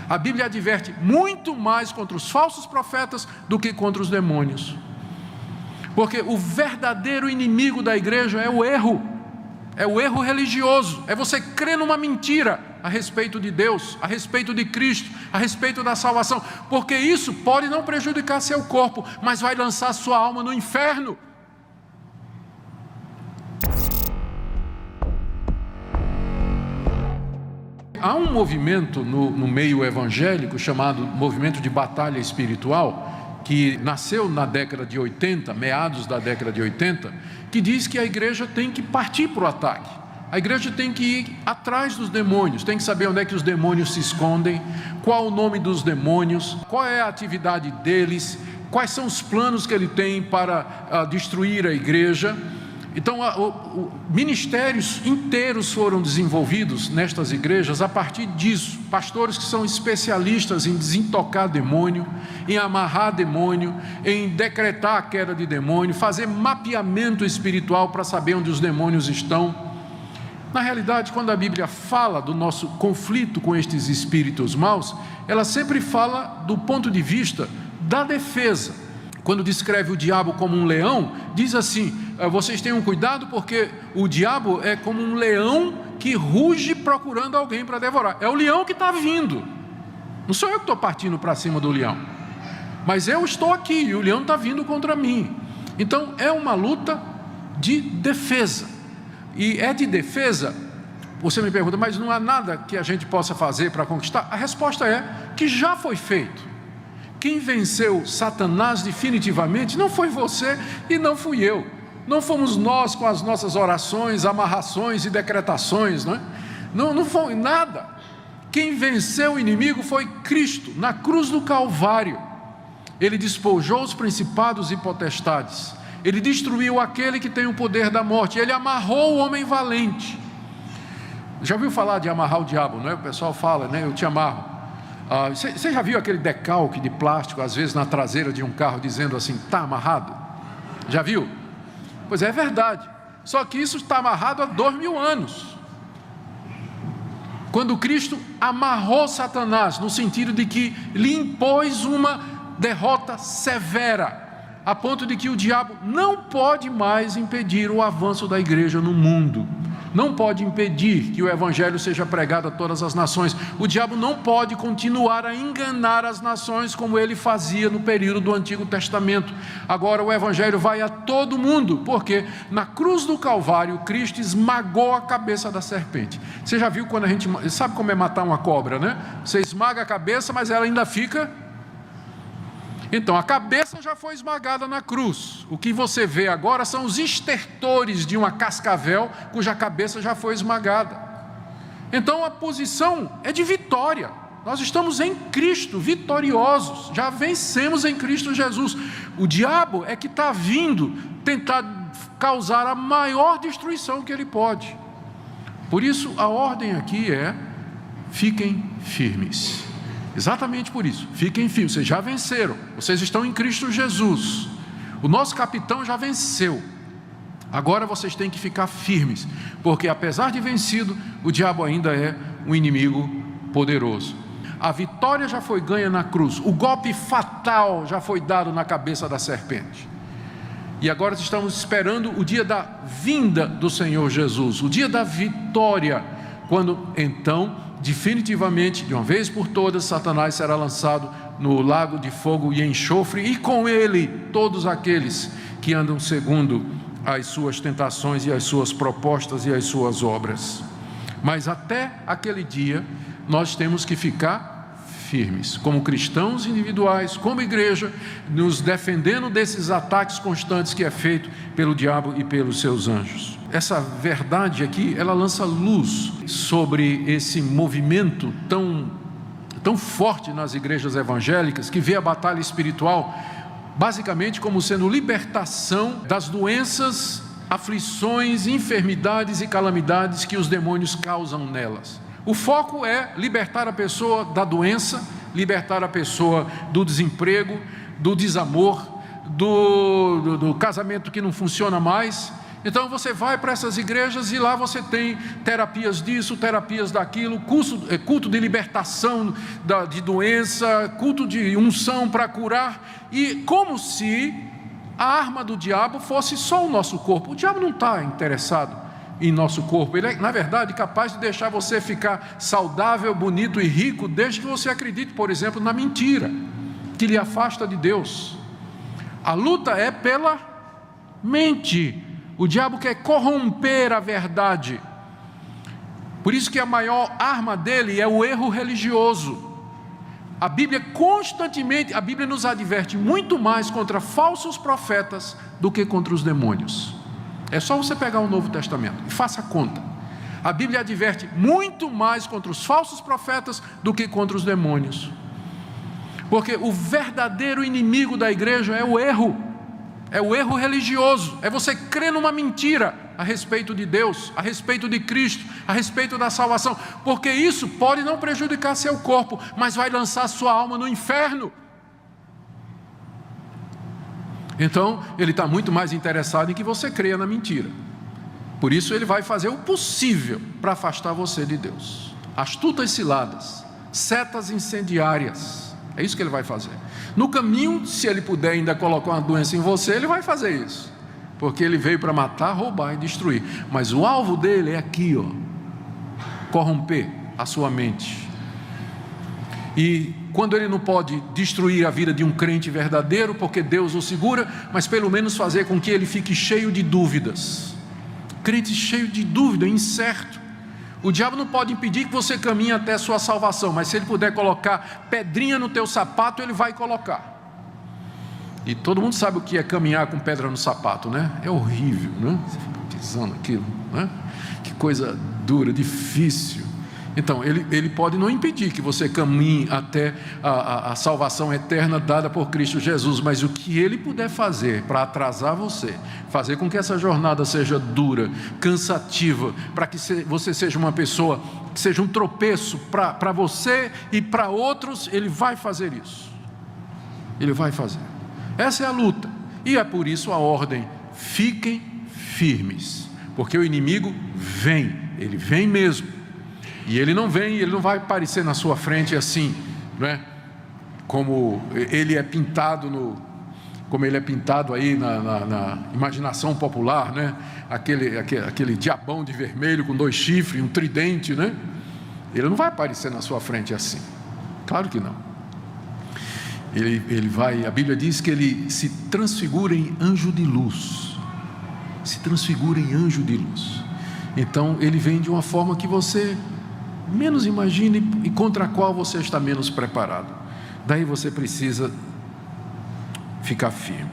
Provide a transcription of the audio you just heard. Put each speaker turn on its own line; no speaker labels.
A Bíblia adverte muito mais contra os falsos profetas do que contra os demônios. Porque o verdadeiro inimigo da igreja é o erro religioso, é você crer numa mentira a respeito de Deus, a respeito de Cristo, a respeito da salvação, porque isso pode não prejudicar seu corpo, mas vai lançar sua alma no inferno. Há um movimento no meio evangélico chamado movimento de batalha espiritual, que nasceu na década de 80, meados da década de 80, que diz que a igreja tem que partir para o ataque. A igreja tem que ir atrás dos demônios, tem que saber onde é que os demônios se escondem, qual o nome dos demônios, qual é a atividade deles, quais são os planos que ele tem para destruir a igreja. Então, ministérios inteiros foram desenvolvidos nestas igrejas a partir disso. Pastores que são especialistas em desintocar demônio, em amarrar demônio, em decretar a queda de demônio, fazer mapeamento espiritual para saber onde os demônios estão. Na realidade, quando a Bíblia fala do nosso conflito com estes espíritos maus, ela sempre fala do ponto de vista da defesa. Quando descreve o diabo como um leão, diz assim: vocês tenham cuidado porque o diabo é como um leão que ruge procurando alguém para devorar. É o leão que está vindo, não sou eu que estou partindo para cima do leão, mas eu estou aqui e o leão está vindo contra mim. Então é uma luta de defesa, e é de defesa. Você me pergunta, mas não há nada que a gente possa fazer para conquistar? A resposta é que já foi feito. Quem venceu Satanás definitivamente não foi você e não fui eu. Não fomos nós com as nossas orações, amarrações e decretações, não é? Não foi nada. Quem venceu o inimigo foi Cristo, na cruz do Calvário. Ele despojou os principados e potestades. Ele destruiu aquele que tem o poder da morte. Ele amarrou o homem valente. Já ouviu falar de amarrar o diabo, não é? O pessoal fala, né? Eu te amarro. Você já viu aquele decalque de plástico, às vezes na traseira de um carro, dizendo assim, está amarrado? Já viu? Pois é verdade, só que isso está amarrado há 2000 anos. Quando Cristo amarrou Satanás, no sentido de que lhe impôs uma derrota severa, a ponto de que o diabo não pode mais impedir o avanço da igreja no mundo. Não pode impedir que o evangelho seja pregado a todas as nações. O diabo não pode continuar a enganar as nações como ele fazia no período do Antigo Testamento. Agora o evangelho vai a todo mundo, porque na cruz do Calvário Cristo esmagou a cabeça da serpente. Você já viu quando a gente sabe como é matar uma cobra, né? Você esmaga a cabeça, mas ela ainda fica. Então a cabeça já foi esmagada na cruz. O que você vê agora são os estertores de uma cascavel cuja cabeça já foi esmagada. Então a posição é de vitória. Nós estamos em Cristo, vitoriosos, já vencemos em Cristo Jesus. O diabo é que está vindo tentar causar a maior destruição que ele pode. Por isso a ordem aqui é: fiquem firmes. Exatamente por isso, fiquem firmes, vocês já venceram, vocês estão em Cristo Jesus, o nosso capitão já venceu, agora vocês têm que ficar firmes, porque apesar de vencido, o diabo ainda é um inimigo poderoso. A vitória já foi ganha na cruz, o golpe fatal já foi dado na cabeça da serpente, e agora estamos esperando o dia da vinda do Senhor Jesus, o dia da vitória, quando então definitivamente, de uma vez por todas, Satanás será lançado no lago de fogo e enxofre, e com ele todos aqueles que andam segundo as suas tentações e as suas propostas e as suas obras. Mas até aquele dia nós temos que ficar firmes, como cristãos individuais, como igreja, nos defendendo desses ataques constantes que é feito pelo diabo e pelos seus anjos. Essa verdade aqui, ela lança luz sobre esse movimento tão forte nas igrejas evangélicas, que vê a batalha espiritual basicamente como sendo libertação das doenças, aflições, enfermidades e calamidades que os demônios causam nelas. O foco é libertar a pessoa da doença, libertar a pessoa do desemprego, do desamor, do casamento que não funciona mais. Então você vai para essas igrejas e lá você tem terapias disso, terapias daquilo, culto de libertação de doença, culto de unção para curar, e como se a arma do diabo fosse só o nosso corpo. O diabo não está interessado em nosso corpo, ele é, na verdade, capaz de deixar você ficar saudável, bonito e rico, desde que você acredite, por exemplo, na mentira, que lhe afasta de Deus. A luta é pela mente. O diabo quer corromper a verdade. Por isso que a maior arma dele é o erro religioso. A Bíblia constantemente, a Bíblia nos adverte muito mais contra falsos profetas do que contra os demônios. É só você pegar o Novo Testamento e faça a conta. A Bíblia adverte muito mais contra os falsos profetas do que contra os demônios. Porque o verdadeiro inimigo da igreja é o erro. É o erro religioso, é você crer numa mentira a respeito de Deus, a respeito de Cristo, a respeito da salvação, porque isso pode não prejudicar seu corpo, mas vai lançar sua alma no inferno. Então, ele está muito mais interessado em que você creia na mentira. Por isso ele vai fazer o possível para afastar você de Deus. Astutas ciladas, setas incendiárias, é isso que ele vai fazer. No caminho, se ele puder ainda colocar uma doença em você, ele vai fazer isso, porque ele veio para matar, roubar e destruir. Mas o alvo dele é aqui, ó, corromper a sua mente. E quando ele não pode destruir a vida de um crente verdadeiro, porque Deus o segura, mas pelo menos fazer com que ele fique cheio de dúvidas. Crente cheio de dúvida, incerto. O diabo não pode impedir que você caminhe até a sua salvação, mas se ele puder colocar pedrinha no teu sapato, ele vai colocar. E todo mundo sabe o que é caminhar com pedra no sapato, né? É horrível, né? Você fica pisando aquilo, né? Que coisa dura, difícil. Então, ele pode não impedir que você caminhe até a salvação eterna dada por Cristo Jesus, mas o que ele puder fazer para atrasar você, fazer com que essa jornada seja dura, cansativa, para que você seja uma pessoa que seja um tropeço para você e para outros, ele vai fazer isso. Ele vai fazer. Essa é a luta. E é por isso a ordem: fiquem firmes, porque o inimigo vem, ele vem mesmo. E ele não vem, ele não vai aparecer na sua frente assim, né? Como ele é pintado aí na imaginação popular, né? Aquele diabão de vermelho com 2 chifres, um tridente, né? Ele não vai aparecer na sua frente assim. Claro que não. Ele vai, a Bíblia diz que ele se transfigura em anjo de luz. Se transfigura em anjo de luz. Então ele vem de uma forma que você menos imagine e contra a qual você está menos preparado. Daí você precisa ficar firme.